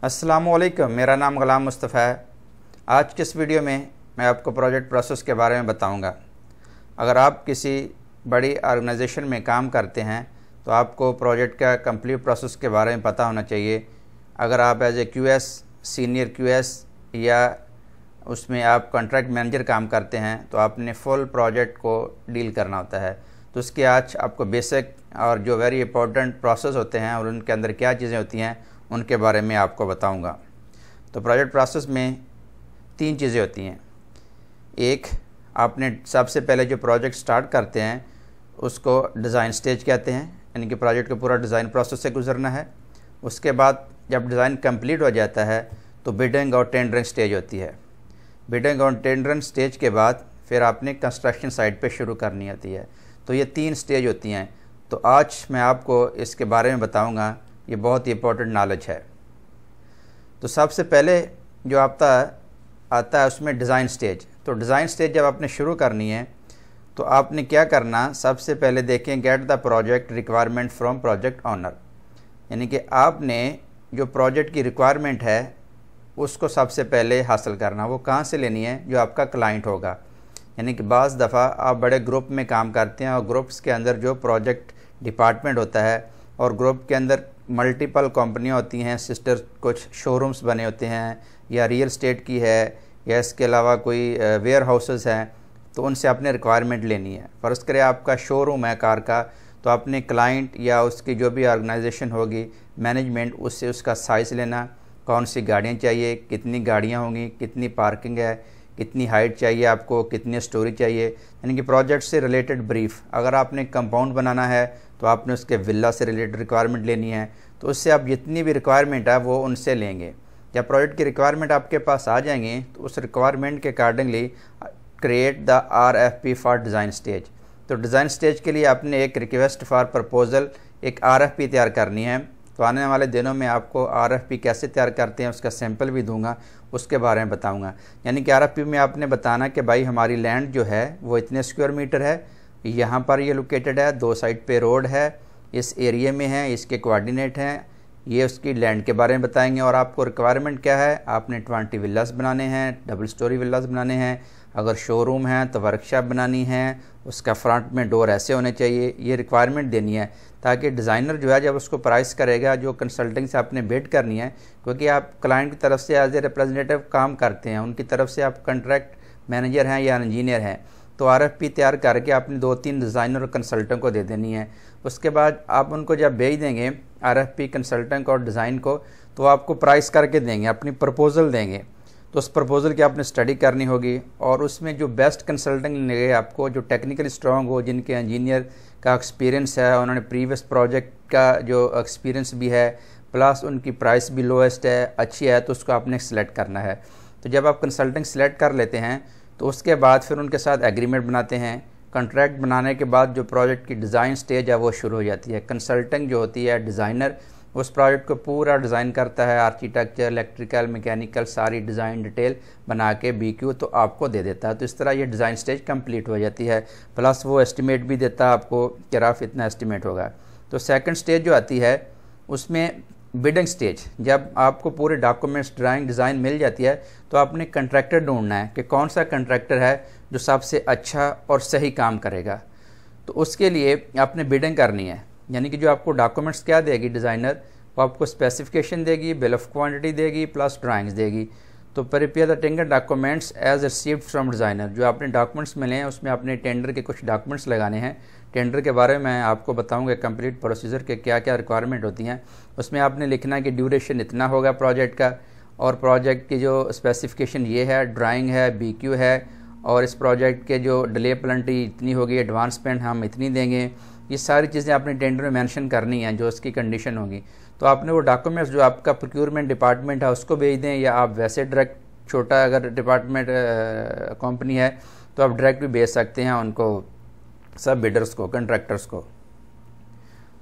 अस्सलामुअलैकुम, मेरा नाम ग़ुलाम मुस्तफ़ा है। आज के इस वीडियो में मैं आपको प्रोजेक्ट प्रोसेस के बारे में बताऊंगा। अगर आप किसी बड़ी ऑर्गेनाइजेशन में काम करते हैं तो आपको प्रोजेक्ट का कंप्लीट प्रोसेस के बारे में पता होना चाहिए। अगर आप as a QS, senior QS या उसमें आप कॉन्ट्रैक्ट मैनेजर काम करते हैं तो आपने फुल प्रोजेक्ट को डील करना होता है। तो उसके आज आपको बेसिक और जो वेरी इंपॉर्टेंट प्रोसेस होते हैं और उनके अंदर क्या चीज़ें होती हैं उनके बारे में आपको बताऊंगा। तो प्रोजेक्ट प्रोसेस में 3 चीज़ें होती हैं। एक, आपने सबसे पहले जो प्रोजेक्ट स्टार्ट करते हैं उसको डिज़ाइन स्टेज कहते हैं, यानी कि प्रोजेक्ट को पूरा डिज़ाइन प्रोसेस से गुजरना है। उसके बाद जब डिज़ाइन कंप्लीट हो जाता है तो बिडिंग और टेंडरिंग स्टेज होती है। बिडिंग और टेंडरिंग स्टेज के बाद फिर आपने कंस्ट्रक्शन साइट पे शुरू करनी होती है। तो ये 3 स्टेज होती हैं। तो आज मैं आपको इसके बारे में बताऊंगा। ये बहुत ही इंपॉर्टेंट नॉलेज है। तो सबसे पहले जो आता है उसमें डिज़ाइन स्टेज। तो डिज़ाइन स्टेज जब आपने शुरू करनी है तो आपने क्या करना, सबसे पहले देखें get the project requirement from project owner, यानी कि आपने जो प्रोजेक्ट की रिक्वायरमेंट है उसको सबसे पहले हासिल करना। वो कहाँ से लेनी है? जो आपका क्लाइंट होगा। यानी कि बाज़ दफ़ा आप बड़े ग्रुप में काम करते हैं और ग्रुप्स के अंदर जो प्रोजेक्ट डिपार्टमेंट होता है और ग्रुप के अंदर मल्टीपल कंपनियां होती हैं, सिस्टर कुछ शोरूम्स बने होते हैं या रियल एस्टेट की है या इसके अलावा कोई वेयर हाउसेस हैं, तो उनसे आपने रिक्वायरमेंट लेनी है। फ़र्ज़ करें आपका शोरूम है कार का, तो आपने क्लाइंट या उसकी जो भी ऑर्गेनाइजेशन होगी मैनेजमेंट, उससे उसका साइज़ लेना, कौन सी गाड़ियाँ चाहिए, कितनी गाड़ियाँ होंगी, कितनी पार्किंग है, कितनी हाइट चाहिए आपको, कितनी स्टोरी चाहिए, यानी कि प्रोजेक्ट से रिलेटेड ब्रीफ। अगर आपने कंपाउंड बनाना है तो आपने उसके विला से रिलेटेड रिक्वायरमेंट लेनी है। तो उससे आप जितनी भी रिक्वायरमेंट है वो उनसे लेंगे। जब प्रोजेक्ट की रिक्वायरमेंट आपके पास आ जाएंगे तो उस रिक्वायरमेंट के accordingly create the RFP for design stage. तो डिज़ाइन स्टेज के लिए आपने एक रिक्वेस्ट फॉर प्रपोज़ल, एक RFP तैयार करनी है। तो आने वाले दिनों में आपको RFP कैसे तैयार करते हैं उसका सैंपल भी दूंगा, उसके बारे में बताऊंगा। यानी कि RFP में आपने बताना कि भाई हमारी लैंड जो है वो इतने स्क्वायर मीटर है, यहाँ पर ये लोकेटेड है, 2 साइड पे रोड है, इस एरिया में है, इसके कोऑर्डिनेट हैं, ये उसकी लैंड के बारे में बताएंगे। और आपको रिक्वायरमेंट क्या है, आपने 20 विलास बनाने हैं, डबल स्टोरी विलास बनाने हैं। अगर शोरूम है तो वर्कशॉप बनानी है, उसका फ्रंट में डोर ऐसे होने चाहिए। ये रिक्वायरमेंट देनी है ताकि डिज़ाइनर जो है जब उसको प्राइस करेगा, जो कंसल्टिंग से आपने बिड करनी है, क्योंकि आप क्लाइंट की तरफ से एज ए रिप्रेजेंटेटिव काम करते हैं, उनकी तरफ से आप कॉन्ट्रैक्ट मैनेजर हैं या इंजीनियर हैं, तो RFP तैयार करके आपने 2-3 डिज़ाइनर और कंसल्टेंट को दे देनी है। उसके बाद आप उनको जब भेज देंगे RFP कंसल्टेंट और डिज़ाइन को, तो आपको प्राइस करके देंगे, अपनी प्रपोज़ल देंगे। तो उस प्रपोज़ल की आपने स्टडी करनी होगी और उसमें जो बेस्ट कंसल्टेंट लेंगे आपको, जो टेक्निकली स्ट्रॉन्ग हो, जिनके इंजीनियर का एक्सपीरियंस है, उन्होंने प्रीवियस प्रोजेक्ट का जो एक्सपीरियंस भी है, प्लस उनकी प्राइस भी लोएस्ट है, अच्छी है, तो उसको आपने सेलेक्ट करना है। तो जब आप कंसल्टेंट सेलेक्ट कर लेते हैं तो उसके बाद फिर उनके साथ एग्रीमेंट बनाते हैं। कॉन्ट्रैक्ट बनाने के बाद जो प्रोजेक्ट की डिज़ाइन स्टेज है वो शुरू हो जाती है। कंसल्टेंट जो होती है, डिज़ाइनर, उस प्रोजेक्ट को पूरा डिज़ाइन करता है, आर्किटेक्चर, इलेक्ट्रिकल, मैकेनिकल, सारी डिज़ाइन डिटेल बना के BQ तो आपको दे देता है। तो इस तरह ये डिज़ाइन स्टेज कंप्लीट हो जाती है। प्लस वो एस्टिमेट भी देता है आपको कि रफ इतना एस्टिमेट होगा। तो सेकंड स्टेज जो आती है उसमें बिडिंग स्टेज। जब आपको पूरे डॉक्यूमेंट्स, ड्राइंग, डिज़ाइन मिल जाती है तो आपने कंट्रैक्टर ढूंढना है कि कौन सा कंट्रैक्टर है जो सबसे अच्छा और सही काम करेगा। तो उसके लिए आपने बिडिंग करनी है, यानी कि जो आपको डॉक्यूमेंट्स क्या देगी डिज़ाइनर, वो आपको स्पेसिफिकेशन देगी, बिल ऑफ क्वांटिटी देगी, प्लस ड्राइंग्स देगी। तो prepare the tender documents as received from designer. जो आपने डॉक्यूमेंट्स मिले हैं उसमें आपने टेंडर के कुछ डॉक्यूमेंट्स लगाने हैं। टेंडर के बारे में मैं आपको बताऊंगा कंप्लीट प्रोसीजर के क्या क्या रिक्वायरमेंट होती हैं। उसमें आपने लिखना है कि ड्यूरेशन इतना होगा प्रोजेक्ट का, और प्रोजेक्ट की जो स्पेसिफिकेशन ये है, ड्राइंग है, BQ है, और इस प्रोजेक्ट के जो डिले पेनल्टी इतनी होगी, एडवांस पेमेंट हम इतनी देंगे। ये सारी चीज़ें आपने टेंडर में मेंशन करनी है जो उसकी कंडीशन होगी। तो आपने वो डॉक्यूमेंट्स जो आपका प्रोक्योरमेंट डिपार्टमेंट है उसको भेज दें, या आप वैसे डायरेक्ट, छोटा अगर डिपार्टमेंट कंपनी है तो आप डायरेक्ट भी भेज सकते हैं उनको, सब बिडर्स को, कंट्रैक्टर्स को।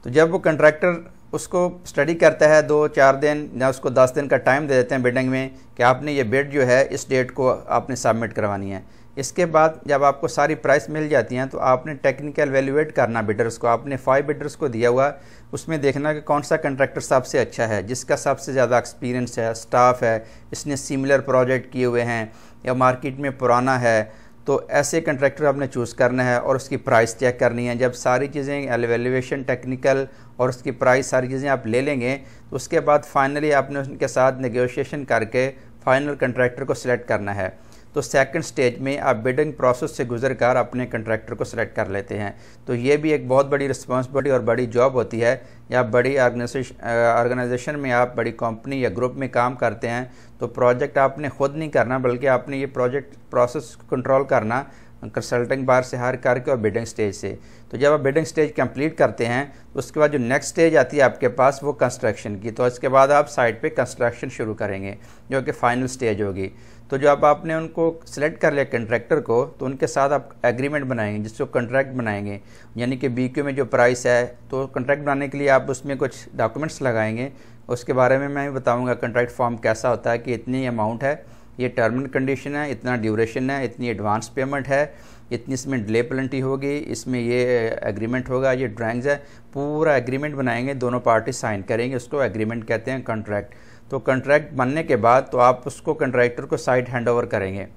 तो जब वो कंट्रैक्टर उसको स्टडी करता है 2-4 दिन या उसको 10 दिन का टाइम दे देते हैं बिडिंग में कि आपने ये बिड जो है इस डेट को आपने सबमिट करवानी है। इसके बाद जब आपको सारी प्राइस मिल जाती हैं तो आपने टेक्निकल वैल्यूएट करना बिडर्स को। आपने 5 बिडर्स को दिया हुआ, उसमें देखना कि कौन सा कंट्रैक्टर सबसे अच्छा है, जिसका सबसे ज़्यादा एक्सपीरियंस है, स्टाफ है, इसने सिमिलर प्रोजेक्ट किए हुए हैं या मार्केट में पुराना है। तो ऐसे कंट्रैक्टर आपने चूज़ करना है और उसकी प्राइस चेक करनी है। जब सारी चीज़ें एवेल्यूएशन, टेक्निकल और उसकी प्राइस सारी चीज़ें आप ले लेंगे तो उसके बाद फाइनली आपने उनके साथ नेगोशिएशन करके फाइनल कंट्रैक्टर को सिलेक्ट करना है। तो सेकंड स्टेज में आप बिडिंग प्रोसेस से गुजर कर अपने कंट्रैक्टर को सिलेक्ट कर लेते हैं। तो ये भी एक बहुत बड़ी रिस्पॉन्सिबिलिटी और बड़ी जॉब होती है। या बड़ी ऑर्गेनाइजेशन में आप बड़ी कंपनी या ग्रुप में काम करते हैं तो प्रोजेक्ट आपने खुद नहीं करना, बल्कि आपने ये प्रोजेक्ट प्रोसेस कंट्रोल करना कंसल्टिंग बाहर से हायर करके और बिडिंग स्टेज से। तो जब आप बिडिंग स्टेज कंप्लीट करते हैं तो उसके बाद जो नेक्स्ट स्टेज आती है आपके पास वो कंस्ट्रक्शन की। तो इसके बाद आप साइट पे कंस्ट्रक्शन शुरू करेंगे जो कि फाइनल स्टेज होगी। तो जब आपने उनको सिलेक्ट कर लिया कंट्रैक्टर को, तो उनके साथ आप एग्रीमेंट बनाएंगे जिसको कंट्रैक्ट बनाएंगे। यानी कि BQ में जो प्राइस है, तो कंट्रैक्ट बनाने के लिए आप उसमें कुछ डॉक्यूमेंट्स लगाएंगे। उसके बारे में मैं बताऊंगा कंट्रैक्ट फॉर्म कैसा होता है कि इतनी अमाउंट है, ये टर्म एंड कंडीशन है, इतना ड्यूरेशन है, इतनी एडवांस पेमेंट है, इतनी इसमें डिले पेनल्टी होगी, इसमें ये एग्रीमेंट होगा, ये ड्राइंग्स है। पूरा एग्रीमेंट बनाएंगे, दोनों पार्टी साइन करेंगे, उसको एग्रीमेंट कहते हैं, कॉन्ट्रैक्ट। तो कॉन्ट्रैक्ट बनने के बाद तो आप उसको कंट्रैक्टर को साइट हैंडओवर करेंगे।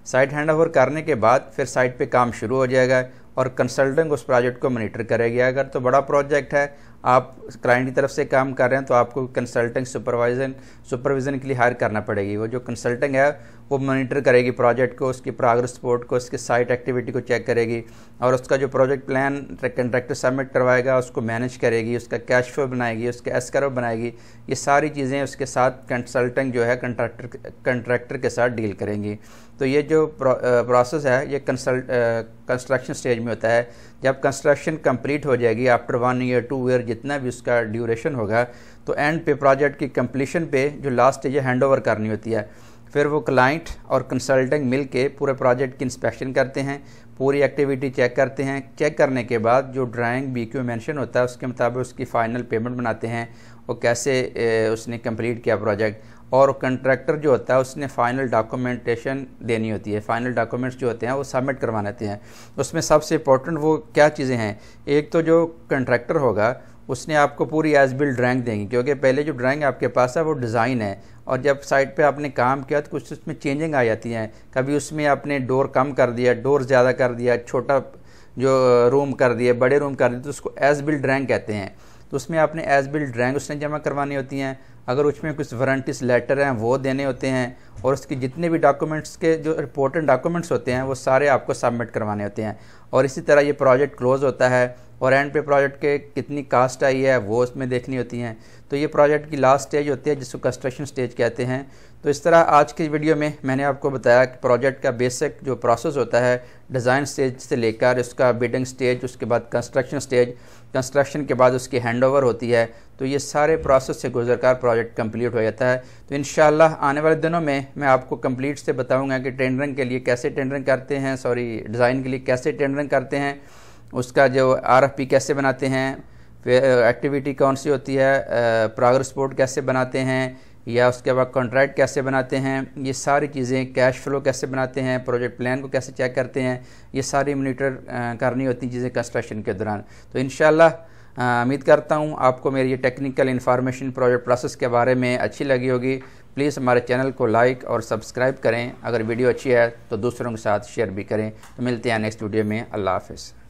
साइट हैंडओवर करने के बाद फिर साइट पे काम शुरू हो जाएगा और कंसल्टेंट उस प्रोजेक्ट को मॉनिटर करेगी। अगर तो बड़ा प्रोजेक्ट है, आप क्लाइंट की तरफ से काम कर रहे हैं, तो आपको कंसल्टेंट सुपरविज़न के लिए हायर करना पड़ेगी। वो जो कंसल्टेंट है वो मॉनिटर करेगी प्रोजेक्ट को, उसकी प्रोग्रेस रिपोर्ट को, उसकी साइट एक्टिविटी को चेक करेगी और उसका जो प्रोजेक्ट प्लान कंट्रैक्टर सबमिट करवाएगा उसको मैनेज करेगी, उसका कैश फ्लो बनाएगी, उसका एस्करो बनाएगी। ये सारी चीज़ें उसके साथ कंसल्टेंट जो है कंट्रैक्टर के साथ डील करेंगी। तो ये जो प्रोसेस है ये कंस्ट्रक्शन स्टेज में होता है। जब कंस्ट्रक्शन कंप्लीट हो जाएगी आफ्टर 1 ईयर 2 ईयर जितना भी उसका ड्यूरेशन होगा, तो एंड पे प्रोजेक्ट की कंप्लीशन पे जो लास्ट स्टेज है हैंडओवर करनी होती है। फिर वो क्लाइंट और कंसल्टेंट मिल के पूरे प्रोजेक्ट की इंस्पेक्शन करते हैं, पूरी एक्टिविटी चेक करते हैं। चेक करने के बाद जो ड्राइंग BQ में मेंशन होता है उसके मुताबिक उसकी फ़ाइनल पेमेंट बनाते हैं, वो कैसे उसने कंप्लीट किया प्रोजेक्ट। और कंट्रैक्टर जो होता है उसने फ़ाइनल डॉक्यूमेंटेशन देनी होती है। फ़ाइनल डॉक्यूमेंट्स जो होते हैं वो सबमिट करवाने होते हैं। उसमें सबसे इंपॉर्टेंट वो क्या चीज़ें हैं, एक तो जो कंट्रैक्टर होगा उसने आपको पूरी एज बिल्ड ड्राइंग देंगी, क्योंकि पहले जो ड्राइंग आपके पास है वो डिज़ाइन है और जब साइट पे आपने काम किया तो कुछ उसमें चेंजिंग आ जाती हैं। कभी उसमें आपने डोर कम कर दिया, डोर ज़्यादा कर दिया, छोटा जो रूम कर दिया, बड़े रूम कर दिए, तो उसको एज बिल्ड ड्राइंग कहते हैं। तो उसमें आपने एज बिल्ड ड्राइंग उसने जमा करवानी होती हैं। अगर उसमें कुछ वारंटीज लेटर हैं वो देने होते हैं और उसके जितने भी डॉक्यूमेंट्स के जो इंपॉर्टेंट डॉक्यूमेंट्स होते हैं वो सारे आपको सबमिट करवाने होते हैं। और इसी तरह ये प्रोजेक्ट क्लोज होता है और एंड पे प्रोजेक्ट के कितनी कास्ट आई है वो उसमें देखनी होती हैं। तो ये प्रोजेक्ट की लास्ट स्टेज होती है जिसको कंस्ट्रक्शन स्टेज कहते हैं। तो इस तरह आज की वीडियो में मैंने आपको बताया कि प्रोजेक्ट का बेसिक जो प्रोसेस होता है डिज़ाइन स्टेज से लेकर उसका बिडिंग स्टेज, उसके बाद कंस्ट्रक्शन स्टेज, कंस्ट्रक्शन के बाद उसकी हैंडओवर होती है। तो ये सारे प्रोसेस से गुजरकर प्रोजेक्ट कंप्लीट हो जाता है। तो इंशाल्लाह आने वाले दिनों में मैं आपको कंप्लीट से बताऊंगा कि टेंडरिंग के लिए कैसे टेंडरिंग करते हैं, डिज़ाइन के लिए कैसे टेंडरिंग करते हैं, उसका जो RFP कैसे बनाते हैं, फिर एक्टिविटी कौन सी होती है, प्रोग्रेस रिपोर्ट कैसे बनाते हैं, या उसके बाद कॉन्ट्रैक्ट कैसे बनाते हैं, ये सारी चीज़ें, कैश फ्लो कैसे बनाते हैं, प्रोजेक्ट प्लान को कैसे चेक करते हैं, ये सारी मॉनिटर करनी होती चीज़ें कंस्ट्रक्शन के दौरान। तो इंशाल्लाह उम्मीद करता हूँ आपको मेरी ये टेक्निकल इन्फॉर्मेशन प्रोजेक्ट प्रोसेस के बारे में अच्छी लगी होगी। प्लीज़ हमारे चैनल को लाइक और सब्सक्राइब करें। अगर वीडियो अच्छी है तो दूसरों के साथ शेयर भी करें। तो मिलते हैं नेक्स्ट वीडियो में। अल्लाह हाफ़िज़।